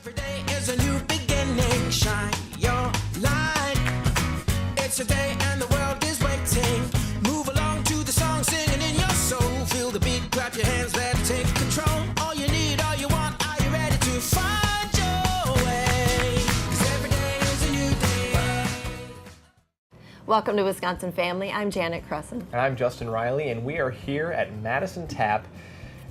Every day is a new beginning. Shine your light. It's a day and the world is waiting. Move along to the song, singing in your soul. Feel the beat, clap your hands, let it take control. All you need, all you want, are you ready to find your way? 'Cause every day is a new day. Welcome to Wisconsin Family. I'm Janet Crescent. And I'm Justin Riley, and we are here at Madison Tap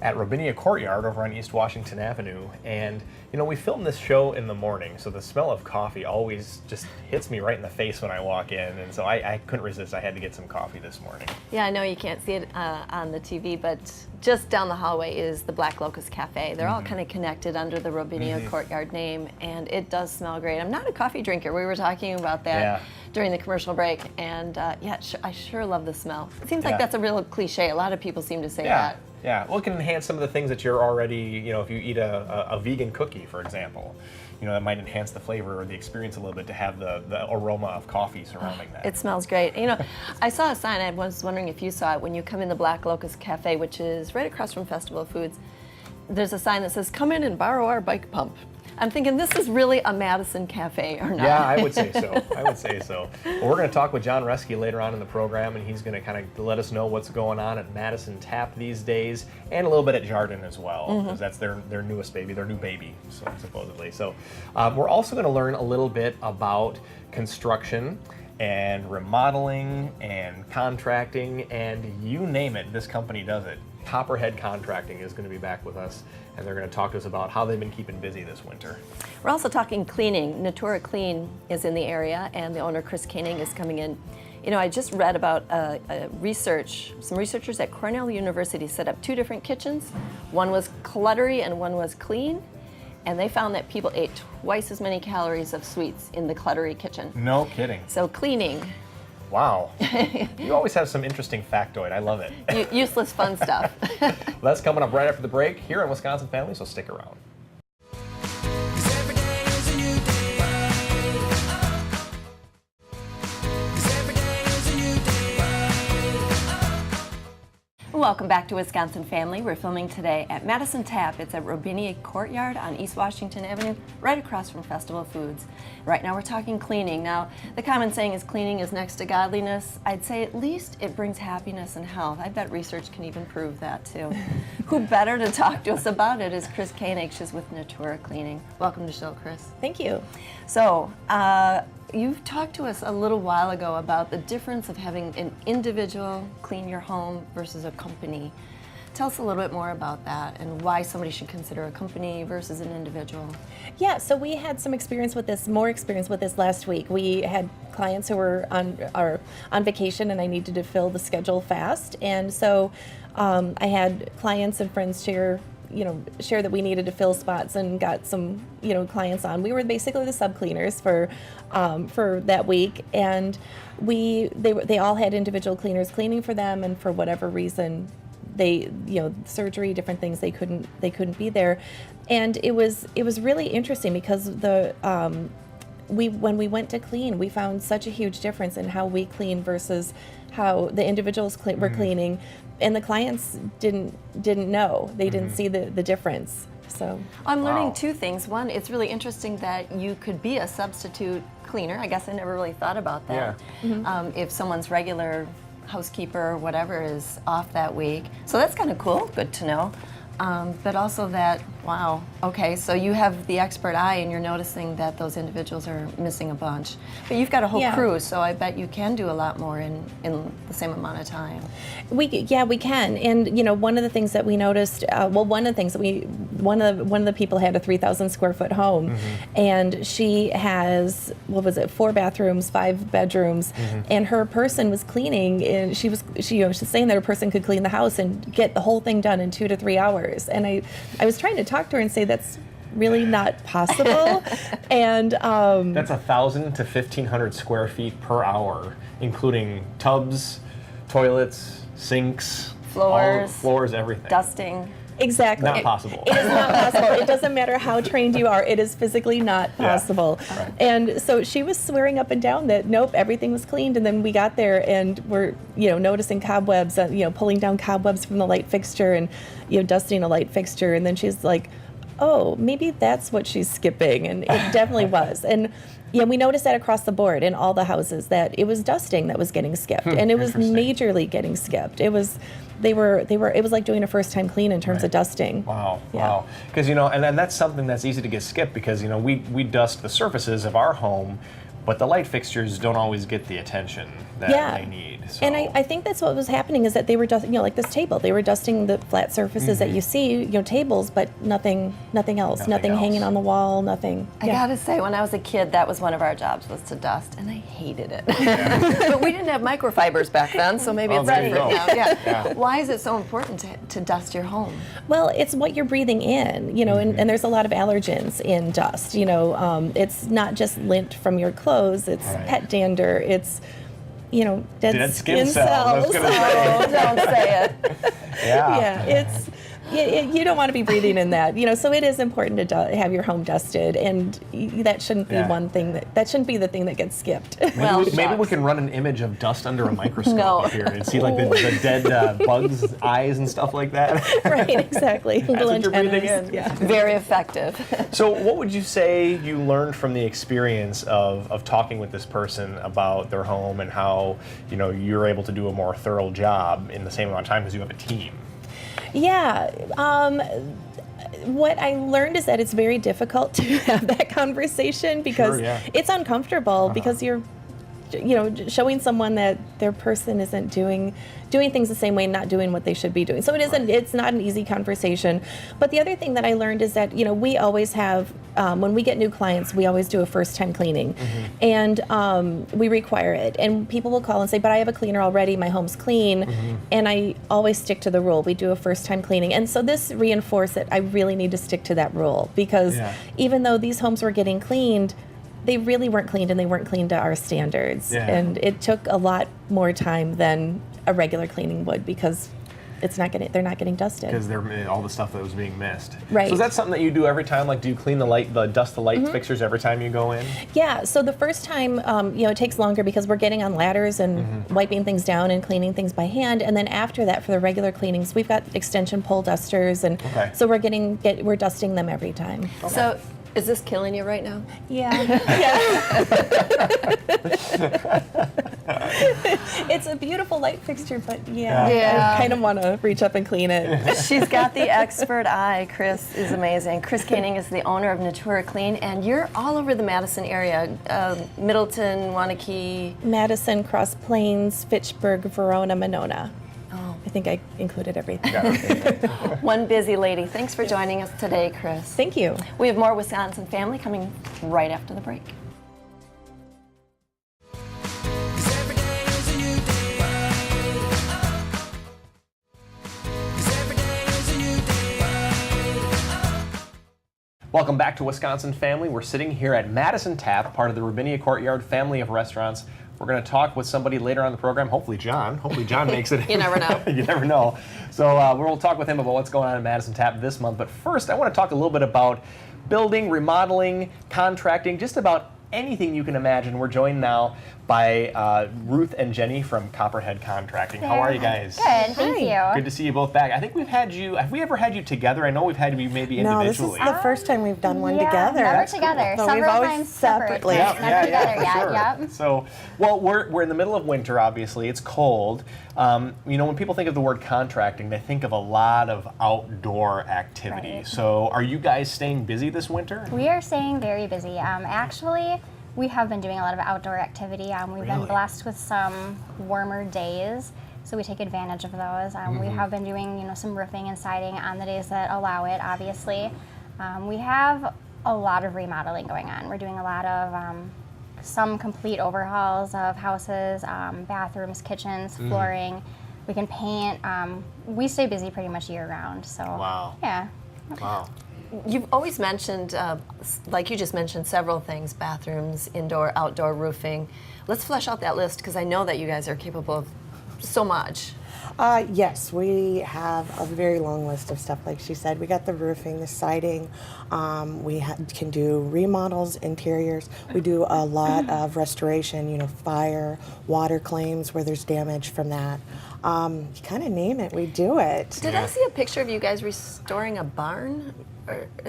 at Robinia Courtyard over on East Washington Avenue. And you know, we filmed this show in the morning, so the smell of coffee always just hits me right in the face when I walk in, and so I couldn't resist. I had to get some coffee this morning. Yeah, I know you can't see it on the TV, but just down the hallway is the Black Locust Cafe. They're all kind of connected under the Robinia Courtyard name, and it does smell great. I'm not a coffee drinker. We were talking about that during the commercial break, and I sure love the smell. It seems like that's a real cliche. A lot of people seem to say that. Yeah, well, it can enhance some of the things that you're already, you know, if you eat a vegan cookie, for example, you know, that might enhance the flavor or the experience a little bit to have the aroma of coffee surrounding that. It smells great. You know, I saw a sign, I was wondering if you saw it, when you come in the Black Locust Cafe, which is right across from Festival of Foods. There's a sign that says, "Come in and borrow our bike pump." I'm thinking, this is really a Madison cafe, or not? Yeah, I would say so. I would say so. Well, we're going to talk with John Reske later on in the program, and he's going to kind of let us know what's going on at Madison Tap these days, and a little bit at Jardin as well, because that's their newest baby, their new baby, so supposedly. So we're also going to learn a little bit about construction and remodeling and contracting, and you name it, this company does it. Copperhead Contracting is going to be back with us, and they're going to talk to us about how they've been keeping busy this winter. We're also talking cleaning. Natura Clean is in the area, and the owner, Chris Koenig, is coming in. You know, I just read about some researchers at Cornell University set up 2 different kitchens. One was cluttery and one was clean, and they found that people ate twice as many calories of sweets in the cluttery kitchen. No kidding. So cleaning. Wow. You always have some interesting factoid. I love it. Useless fun stuff. That's coming up right after the break here on Wisconsin Family, so stick around. 'Cause every day is a new day. 'Cause every day is a new day. Welcome back to Wisconsin Family. We're filming today at Madison Tap. It's at Robinia Courtyard on East Washington Avenue, right across from Festival of Foods. Right now we're talking cleaning. Now, the common saying is cleaning is next to godliness. I'd say at least it brings happiness and health. I bet research can even prove that too. Who better to talk to us about it is Chris Koenig. She's with Natura Cleaning. Welcome to the show, Chris. Thank you. So, you've talked to us a little while ago about the difference of having an individual clean your home versus a company. Tell us a little bit more about that and why somebody should consider a company versus an individual. Yeah, so we had some experience with this, more experience with this last week. We had clients who were on vacation, and I needed to fill the schedule fast. And so I had clients and friends share that we needed to fill spots, and got some, clients on. We were basically the sub cleaners for that week, and they all had individual cleaners cleaning for them, and for whatever reason, they, surgery, different things, they couldn't be there. And it was really interesting because when we went to clean, we found such a huge difference in how we clean versus how the individuals were cleaning, and the clients didn't know. They didn't see the difference. So I'm learning 2 things. One, it's really interesting that you could be a substitute cleaner. I guess I never really thought about that. Yeah. If someone's regular housekeeper or whatever is off that week. So that's kind of cool, good to know. But also that, wow, okay, so you have the expert eye and you're noticing that those individuals are missing a bunch. But you've got a whole crew, so I bet you can do a lot more in the same amount of time. We can. And one of the things that we noticed, one of the people had a 3,000 square foot home, and she has 4 bathrooms, 5 bedrooms, and her person was cleaning, and she's saying that her person could clean the house and get the whole thing done in 2 to 3 hours. And I was trying to talk to her and say that's really not possible. And that's 1,000 to 1,500 square feet per hour, including tubs, toilets, sinks, floors, everything. Dusting. Exactly. Not possible. It is not possible. It doesn't matter how trained you are. It is physically not possible. Yeah. Right. And so she was swearing up and down that nope, everything was cleaned. And then we got there and we're, noticing cobwebs, pulling down cobwebs from the light fixture and, dusting a light fixture. And then she's like, oh, maybe that's what she's skipping. And it definitely was. And yeah, we noticed that across the board in all the houses that it was dusting that was getting skipped. And it was Interesting. majorly getting skipped. It was it was like doing a first time clean in terms of dusting. Wow, Yeah. wow. Because, and that's something that's easy to get skipped because, we dust the surfaces of our home, but the light fixtures don't always get the attention that Yeah. they need. So. And I think that's what was happening is that they were dusting, like this table, they were dusting the flat surfaces that you see, tables, but nothing else, nothing else. hanging on the wall, nothing. I gotta say, when I was a kid, that was one of our jobs, was to dust, and I hated it. But we didn't have microfibers back then, so maybe Oh, it's there you different go. now. Yeah. Yeah. Why is it so important to dust your home? Well, it's what you're breathing in, and there's a lot of allergens in dust. It's not just lint from your clothes, it's Right. pet dander, it's, dead skin cells. I was gonna say. Oh, don't say it. Yeah, you don't want to be breathing in that, so it is important to have your home dusted, and that shouldn't be Yeah. one thing that shouldn't be the thing that gets skipped. Well, Maybe we shucks. can run an image of dust under a microscope No. up here and see like the dead bugs' eyes and stuff like that. Right, exactly. That's what you're breathing antennas, in. Yeah. Very effective. So what would you say you learned from the experience of talking with this person about their home and how, you're able to do a more thorough job in the same amount of time because you have a team? Yeah. What I learned is that it's very difficult to have that conversation because Sure, yeah. it's uncomfortable because you're, showing someone that their person isn't doing things the same way, not doing what they should be doing. So it's not an easy conversation. But the other thing that I learned is that, we always have, when we get new clients, we always do a first time cleaning. And we require it. And people will call and say, but I have a cleaner already, my home's clean. And I always stick to the rule. We do a first time cleaning. And so this reinforced that I really need to stick to that rule because Yeah. even though these homes were getting cleaned, they really weren't cleaned, and they weren't cleaned to our standards. Yeah. And it took a lot more time than a regular cleaning would because they're not getting dusted. Because they're all the stuff that was being missed. Right. So is that something that you do every time? Like, do you clean dust the light fixtures every time you go in? Yeah. So the first time, it takes longer because we're getting on ladders and wiping things down and cleaning things by hand. And then after that, for the regular cleanings, we've got extension pole dusters, and Okay. so we're dusting them every time. So, is this killing you right now? Yeah. It's a beautiful light fixture, but Yeah. I kind of want to reach up and clean it. She's got the expert eye. Chris is amazing. Chris Koenig is the owner of Natura Clean, and you're all over the Madison area, Middleton, Wanakee. Madison, Cross Plains, Fitchburg, Verona, Monona. Oh. I think I included everything. One busy lady. Thanks for joining us today, Chris. Thank you. We have more Wisconsin Family coming right after the break. 'Cause every day is a new day. 'Cause every day is a new day. Welcome back to Wisconsin Family. We're sitting here at Madison Tap, part of the Rubinia Courtyard family of restaurants. We're going to talk with somebody later on in the program, hopefully John makes it. You never know. You never know. So we'll talk with him about what's going on in Madison Tap this month. But first, I want to talk a little bit about building, remodeling, contracting, just about anything you can imagine. We're joined now by Ruth and Jenny from Copperhead Contracting. How are you guys? Good, thank you. Good to see you both back. I think have we ever had you together? I know we've had you maybe No, this is individually. the first time we've done one Yeah, together. Never That's together. cool. So we've Several always times separately. separate, but never together for yet. sure. Yep. So, well, we're in the middle of winter, obviously. It's cold. When people think of the word contracting, they think of a lot of outdoor activity. Right. So, are you guys staying busy this winter? We are staying very busy. Actually, we have been doing a lot of outdoor activity. We've been Really? blessed with some warmer days, so we take advantage of those. We have been doing, some roofing and siding on the days that allow it. Obviously, we have a lot of remodeling going on. We're doing a lot of some complete overhauls of houses, bathrooms, kitchens, flooring. We can paint. We stay busy pretty much year round. So Wow. yeah. Wow. You've always mentioned, like you just mentioned, several things: bathrooms, indoor, outdoor roofing. Let's flesh out that list because I know that you guys are capable of so much. Yes, we have a very long list of stuff. Like she said, we got the roofing, the siding. Can do remodels, interiors. We do a lot of restoration. You know, fire, water claims where there's damage from that. You kind of name it, we do it. Did I see a picture of you guys restoring a barn?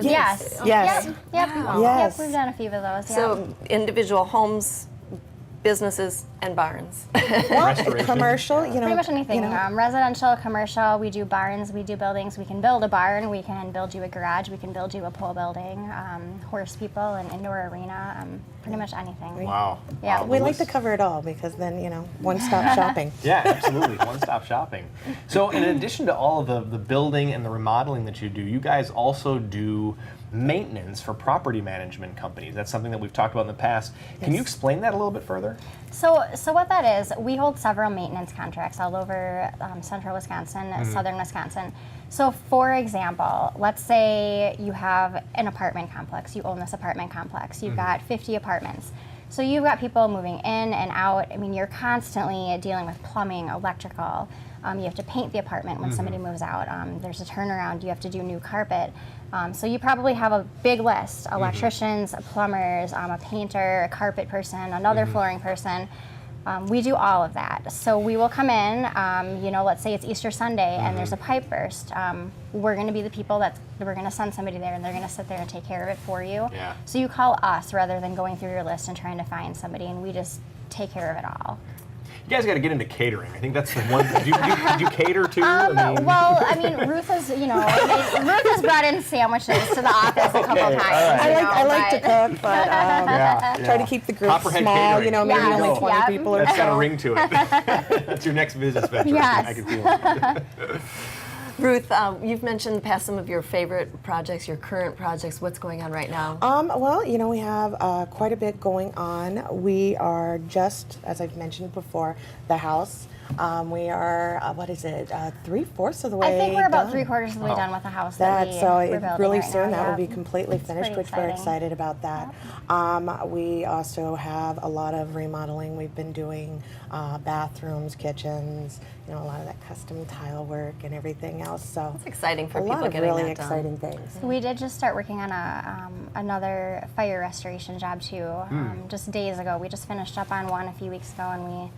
Yes. Yes. Yep. Yes. Yep. We've done a few of those. Yep. So individual homes, businesses, and barns. Restoration. Commercial, you know. Pretty much anything. You know, Residential, commercial, we do barns, we do buildings. We can build a barn, we can build you a garage, we can build you a pole building, horse people, an indoor arena, pretty much anything. Wow. Yeah. Wow. we The like to list- cover it all because then, you know, one-stop shopping. Yeah, absolutely. One-stop shopping. So in addition to all of the building and the remodeling that you do, you guys also do maintenance for property management companies. That's something that we've talked about in the past. Can you explain that a little bit further? So what that is, we hold several maintenance contracts all over central Wisconsin, southern Wisconsin. So for example, let's say you have an apartment complex, you own this apartment complex, you've got 50 apartments. So you've got people moving in and out. I mean, you're constantly dealing with plumbing, electrical. You have to paint the apartment when somebody moves out. There's a turnaround, you have to do new carpet. So you probably have a big list, electricians, plumbers, a painter, a carpet person, another flooring person. We do all of that. So we will come in, you know, let's say it's Easter Sunday and there's a pipe burst. We're going to be the people that we're going to send somebody there and they're going to sit there and take care of it for you. Yeah. So you call us rather than going through your list and trying to find somebody, and we just take care of it all. You guys got to get into catering. I think that's the one. Do you cater too? Well, I mean, Ruth has, you know, Ruth has brought in sandwiches to the office a couple Okay, times. all right. I like to cook, but try to keep the group Copperhead small. catering. You know, maybe Yeah. only 20 Yep. people or That's got a so. ring to it. That's your next business venture. Yes. I can feel it. Ruth, you've mentioned in the past some of your favorite projects, your current projects. What's going on right now? Well, you know, we have quite a bit going on. We are just, as I've mentioned before, the house. We are, what is it, 3/4 of the way I think we're about done. 3/4 of the way done with the house that That, we so we're it building really right soon now, that will yeah. be completely finished, pretty which we're exciting. excited about that. We also have a lot of remodeling. We've been doing bathrooms, kitchens, you know, a lot of that custom tile work and everything else. So It's exciting for a people lot of getting really that done. exciting things. We did just start working on another fire restoration job too. Just days ago, we just finished up on one a few weeks ago, and we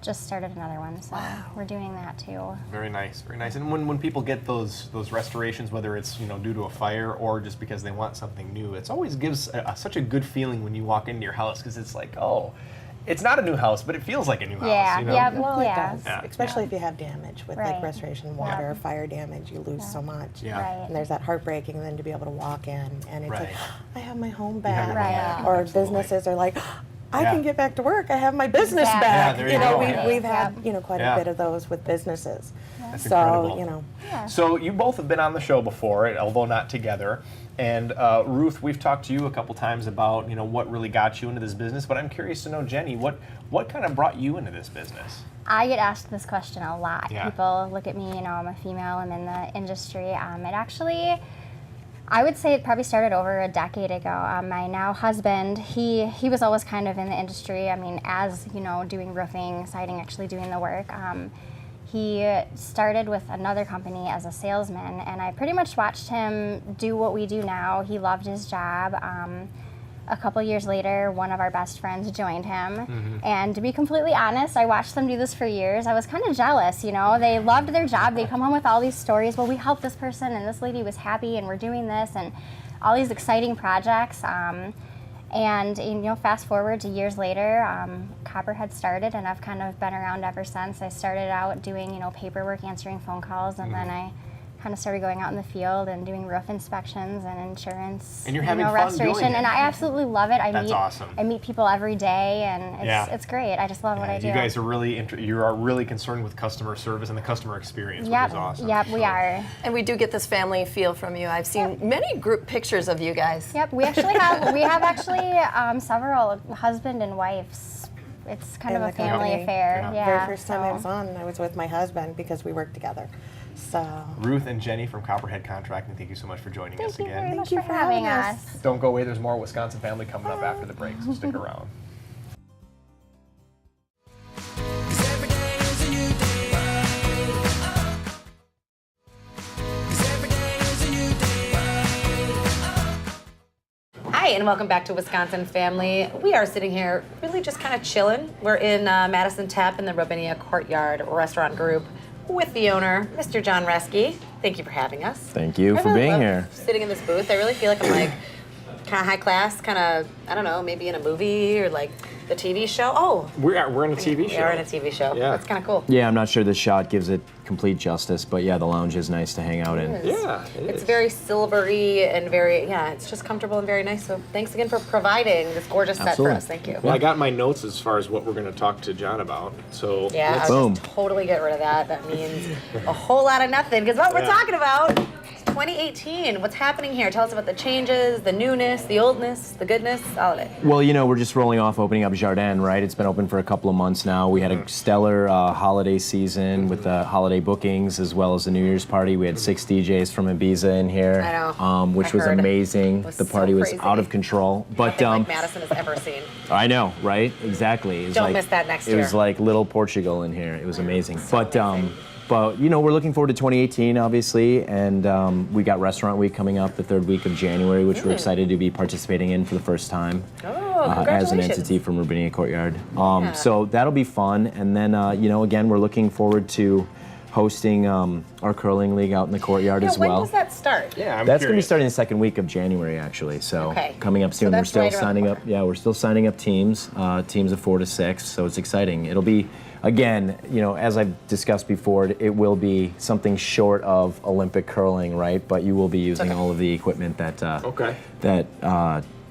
just started another one. So we're doing that too. Very nice, very nice. And when people get those restorations, whether it's, you know, due to a fire or just because they want something new, it always gives such a good feeling when you walk into your house, because it's like, oh, it's not a new house, but it feels like a new house. Yeah, You know? yep. Well, Yeah. it does, Yeah. especially if you have damage with Right. like restoration, water, or fire damage, you lose so much. Yeah. Right. And there's that heartbreaking, and then to be able to walk in and it's like, Right. I have my home have back. your home back. Or Absolutely. businesses are like, I Yeah. can get back to work. I have my business Exactly. back. Yeah, there you know, go. Yeah. we've had Yep. you know quite Yeah. a bit of those with businesses. That's So incredible. you know, So you both have been on the show before, although not together. And Ruth, we've talked to you a couple times about, you know, what really got you into this business. But I'm curious to know, Jenny, what kind of brought you into this business? I get asked this question a lot. Yeah. People look at me, you know, I'm a female, I'm in the industry. It actually, I would say it probably started over a decade ago. My now husband, he was always kind of in the industry. I mean, as, you know, doing roofing, siding, actually doing the work. He started with another company as a salesman, and I pretty much watched him do what we do now. He loved his job. A couple years later, one of our best friends joined him. And to be completely honest, I watched them do this for years. I was kind of jealous, you know. They loved their job. They come home with all these stories. Well, we helped this person, and this lady was happy, and we're doing this, and all these exciting projects. And you know, fast forward to years later, Copperhead started, and I've kind of been around ever since. I started out doing, you know, paperwork, answering phone calls, and then I kind of started going out in the field and doing roof inspections and insurance, And you're you having know, fun restoration, doing it. and I absolutely love it. That's awesome. I meet people every day, and Yeah. it's great. I just love what I do. You guys are really you are really concerned with customer service and the customer experience, which Yep, is awesome. yep, we So- are. And we do get this family feel from you. I've seen many group pictures of you guys. Yep, we have actually several husband and wives. It's kind in of a the family company. affair. Yeah. Yeah. very first time I so- was on, I was with my husband because we worked together. So Ruth and Jenny from Copperhead Contracting, thank you so much for joining us Thank you again. very much you for for having having us. Don't go away. There's more Wisconsin Family coming up after the break, so stick around. 'Cause every day is a new day. Hi, and welcome back to Wisconsin Family. We are sitting here really just kind of chilling. We're in Madison Tap in the Robinia Courtyard Restaurant Group with the owner, Mr. John Reske. Thank you for having us. Thank you I for really being love here. Sitting in this booth, I really feel like I'm like kind of high class, kind of, I don't know, maybe in a movie or like the TV show. Oh, We're in a TV show. we are in a TV show. Yeah. That's kind of cool. Yeah, I'm not sure the shot gives it complete justice, but yeah, the lounge is nice to hang out in. Yeah, It's very silvery and very, yeah, it's just comfortable and very nice. So thanks again for providing this gorgeous set for Absolutely. us. Thank you. Well, I got my notes as far as what we're going to talk to John about. So Yeah, let's- I Boom. would just totally get rid of that. That means a whole lot of nothing. Because what we're Yeah. talking about is 2018. What's happening here? Tell us about the changes, the newness, the oldness, the goodness, all of it. Well, you know, we're just rolling off opening up Jardin, right? It's been open for a couple of months now. We had a stellar holiday season with the holiday bookings as well as the New Year's party. We had 6 DJs from Ibiza in here, I know. which I was heard. amazing. It was The so party was crazy. out of control. But Nothing like Madison has ever seen. I know, right? Exactly. It was Don't like, miss that next It was year. like little Portugal in here. It was amazing. amazing. But you know, we're looking forward to 2018, obviously, and we got Restaurant Week coming up the 3rd week of January, which we're excited to be participating in for the first time Oh, as an congratulations. entity from Rubinia Courtyard. Yeah. So that'll be fun, and then you know, again, we're looking forward to hosting our curling league out in the courtyard Yeah, as when well. does that start? Yeah, I'm That's going to be curious. starting the 2nd week of January, actually. So Okay. coming up So soon. We're that's still right around the signing up. corner. Yeah, we're still signing up teams, teams of 4 to 6. So it's exciting. It'll be, again, you know, as I've discussed before, it will be something short of Olympic curling, right? But you will be using all of the equipment that Okay. that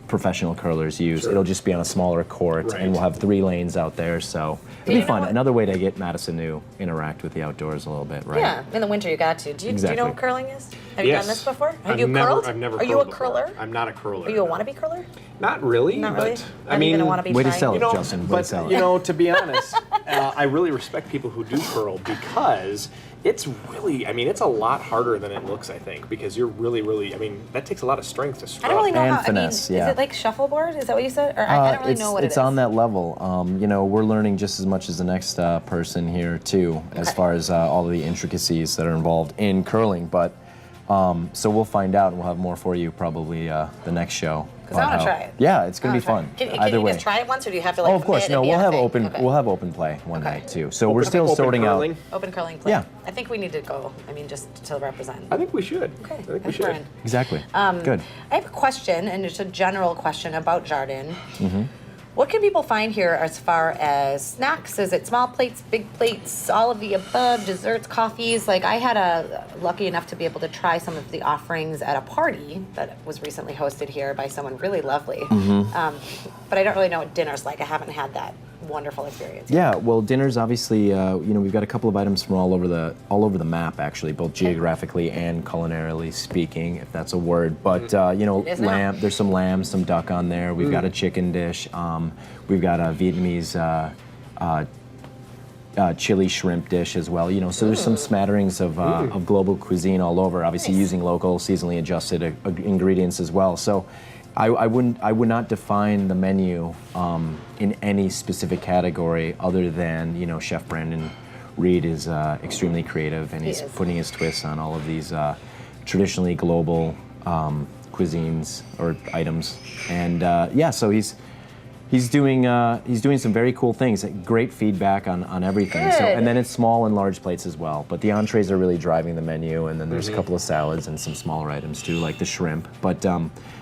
professional curlers use. Sure. It'll just be on a smaller court, Right. and we'll have 3 lanes out there. So it'll you be know fun. what- Another way to get Madison to interact with the outdoors a little bit, right? Yeah, in the winter you got to. Do you know Exactly. what curling is? Have you Yes. done this before? Have I've you never, curled? I've never Are you a curled before. curler? I'm not a curler. Are you a wannabe curler? Not really. Not but, really? I Not mean, even a wannabe way to trying? sell it, you know, Justin. Way to but sell it. you know, to be honest, I really respect people who do curl because it's really, I mean, it's a lot harder than it looks. I think because you're really, I mean, that takes a lot of strength to scrub. I don't really know And how. finesse, I mean, yeah. is it like shuffleboard? Is that what you said? Or I don't really know what it's it is. on that level. You know, we're learning just as much as the next person here too, as Okay. far as all of the intricacies that are involved in curling. But so we'll find out, and we'll have more for you probably the next show. 'Cause I about wanna how- try it. Yeah, it's gonna Oh, be fun. Can Either you way. just try it once, or do you have to like? Oh, of course. commit No, and be we'll on a have thing? open. Okay. We'll have open play one Okay. night too. So we're still Open sorting curling? out. Open curling play. Yeah. I think we need to go. I mean, just to represent. I think we should. Okay. I think we that's should. grand. Exactly. Good. I have a question, and it's a general question about Jardin. Mm-hmm. What can people find here as far as snacks? Is it small plates, big plates, all of the above, desserts, coffees? Like I had lucky enough to be able to try some of the offerings at a party that was recently hosted here by someone really lovely. Mm-hmm. But I don't really know what dinner's like. I haven't had that wonderful experience. Yeah, well, dinner's obviously, you know, we've got a couple of items from all over the map, actually, both geographically and culinarily speaking, if that's a word. But you know, It is now. lamb. There's some lamb, some duck on there. We've got a chicken dish. We've got a Vietnamese chili shrimp dish as well. You know, so there's some smatterings of global cuisine all over. Obviously, Nice. using local, seasonally adjusted ingredients as well. So. I would not define the menu in any specific category other than, you know, Chef Brandon Reed is extremely creative, and He he's is. putting his twists on all of these traditionally global cuisines or items. And yeah, so he's doing some very cool things. Great feedback on everything. So, Good. and then it's small and large plates as well. But the entrees are really driving the menu, and then there's a couple of salads and some smaller items too, like the shrimp. But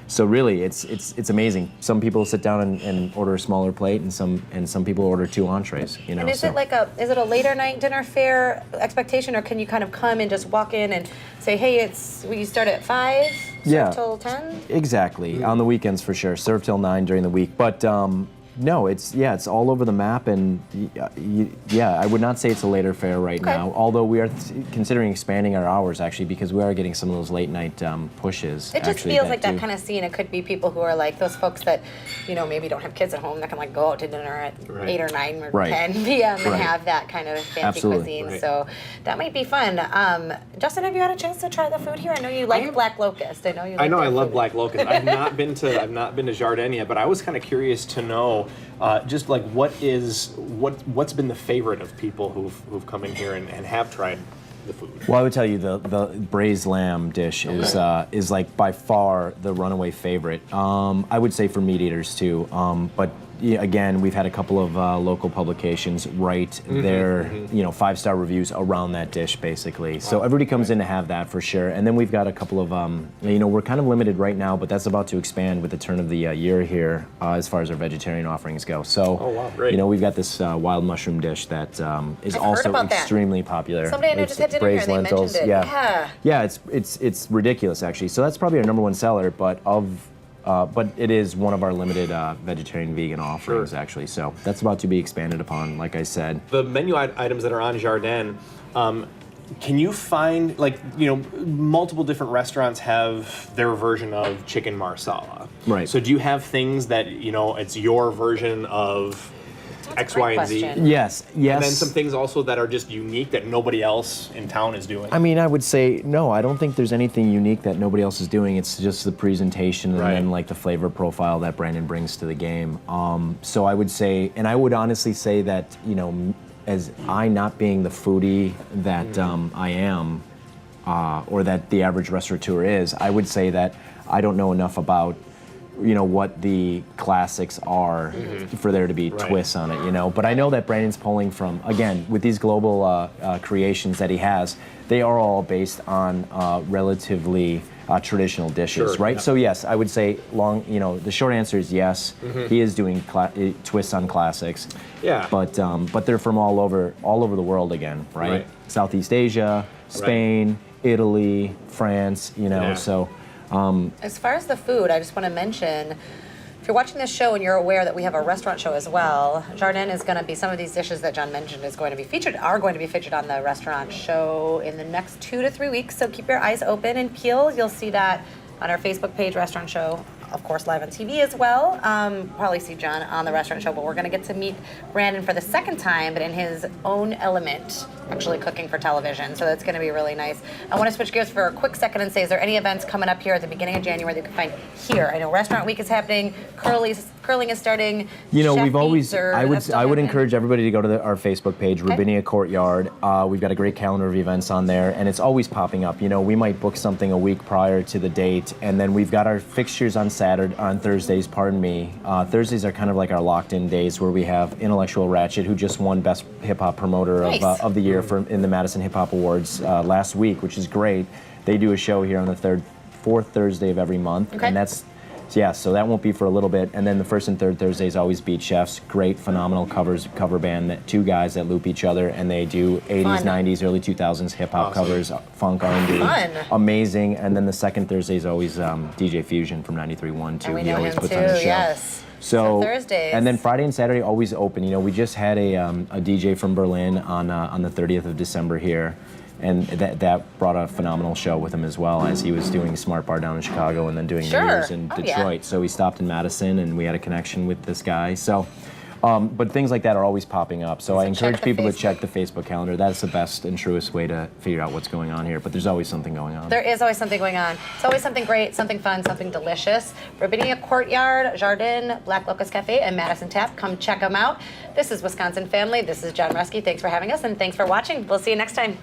so really, it's amazing. Some people sit down and order a smaller plate, and some people order 2 entrees. You know. And is so. it like is it a later night dinner fare expectation, or can you kind of come and just walk in and say, hey, we start at 5, Yeah. till 10? Exactly. On the weekends for sure. Serve till 9 during the week. But no, it's all over the map, and yeah, I would not say it's a later fare right Okay. now. Although we are considering expanding our hours actually, because we are getting some of those late night pushes. It just actually, feels like that do- kind of scene. It could be people who are like those folks that, you know, maybe don't have kids at home that can like go out to dinner at Right. 8 or 9 or Right. 10 p.m. and Right. have that kind of fancy Absolutely. cuisine. Right. So that might be fun. Justin, have you had a chance to try the food here? I know you like Black Locust. I know you. I like know I their love food. Black Locust. I've not been to Jardin yet, but I was kind of curious to know just like what's been the favorite of people who've come in here and have tried the food? Well, I would tell you the braised lamb dish is like by far the runaway favorite. I would say for meat eaters too. But yeah, again, we've had a couple of local publications write their 5-star reviews around that dish basically. So everybody comes in to have that for sure. And then we've got a couple of we're kind of limited right now, but that's about to expand with the turn of the year here as far as our vegetarian offerings go. So great. we've got this wild mushroom dish that is I've heard also about that. extremely popular. Somebody I know It's just had dinner here braised and they lentils. mentioned it. Yeah, it's ridiculous actually. So that's probably our number one seller, but it is one of our limited vegetarian vegan offerings actually. So that's about to be expanded upon, like I said. The menu items that are on Jardin, can you find, multiple different restaurants have their version of chicken marsala. Right. So do you have things that, it's your version of X, Y, and Z? question. Yes. And then some things also that are just unique that nobody else in town is doing? I mean, I would say no. I don't think there's anything unique that nobody else is doing. It's just the presentation and then like the flavor profile that Brandon brings to the game. So I would say, and I would honestly say that as I not being the foodie that I am, or that the average restaurateur is, I would say that I don't know enough about what the classics are for there to be twists on it, But I know that Brandon's pulling from, again, with these global creations that he has, they are all based on relatively traditional dishes, right? Yeah. So yes, I would say the short answer is yes. He is doing twists on classics. Yeah. But they're from all over the world again, right? Southeast Asia, Spain, Italy, France, so. As far as the food, I just want to mention, if you're watching this show and you're aware that we have a restaurant show as well, Jardin is going to be, some of these dishes that John mentioned are going to be featured on the restaurant show in the next 2 to 3 weeks. So keep your eyes open and peeled. You'll see that on our Facebook page, Restaurant Show, of course, live on TV as well. Probably see John on the restaurant show, but we're going to get to meet Brandon for the second time, but in his own element, actually cooking for television. So that's going to be really nice. I want to switch gears for a quick second and say, is there any events coming up here at the beginning of January that you can find here? I know Restaurant Week is happening. Curling is starting. We've always. That's still I would happening? encourage everybody to go to our Facebook page, Rubinia Courtyard. We've got a great calendar of events on there, and it's always popping up. We might book something a week prior to the date, and then we've got our fixtures on Thursdays. Thursdays are kind of like our locked-in days where we have Intellectual Ratchet, who just won Best Hip Hop Promoter of the Year in the Madison Hip Hop Awards last week, which is great. They do a show here on the fourth Thursday of every month, and that's. Yeah, so that won't be for a little bit. And then the first and third Thursdays always Beat Chefs. Great, phenomenal cover band, two guys that loop each other, and they do 80s, 90s, early 2000s hip-hop covers, funk, R&B. Fun. Amazing. And then the second Thursday is always DJ Fusion from 93.1 too. And we He know always him puts too, on a show. yes. So Thursdays. And then Friday and Saturday always open. We just had a DJ from Berlin on the 30th of December here. And that brought a phenomenal show with him as well, as he was doing Smart Bar down in Chicago and then doing New Year's in Detroit. So we stopped in Madison and we had a connection with this guy. So, but things like that are always popping up. So I encourage people to check the Facebook calendar. That's the best and truest way to figure out what's going on here. But there's always something going on. There is always something going on. It's always something great, something fun, something delicious. Rubinia Courtyard, Jardin, Black Locust Cafe, and Madison Tap. Come check them out. This is Wisconsin Family. This is John Reske. Thanks for having us, and thanks for watching. We'll see you next time.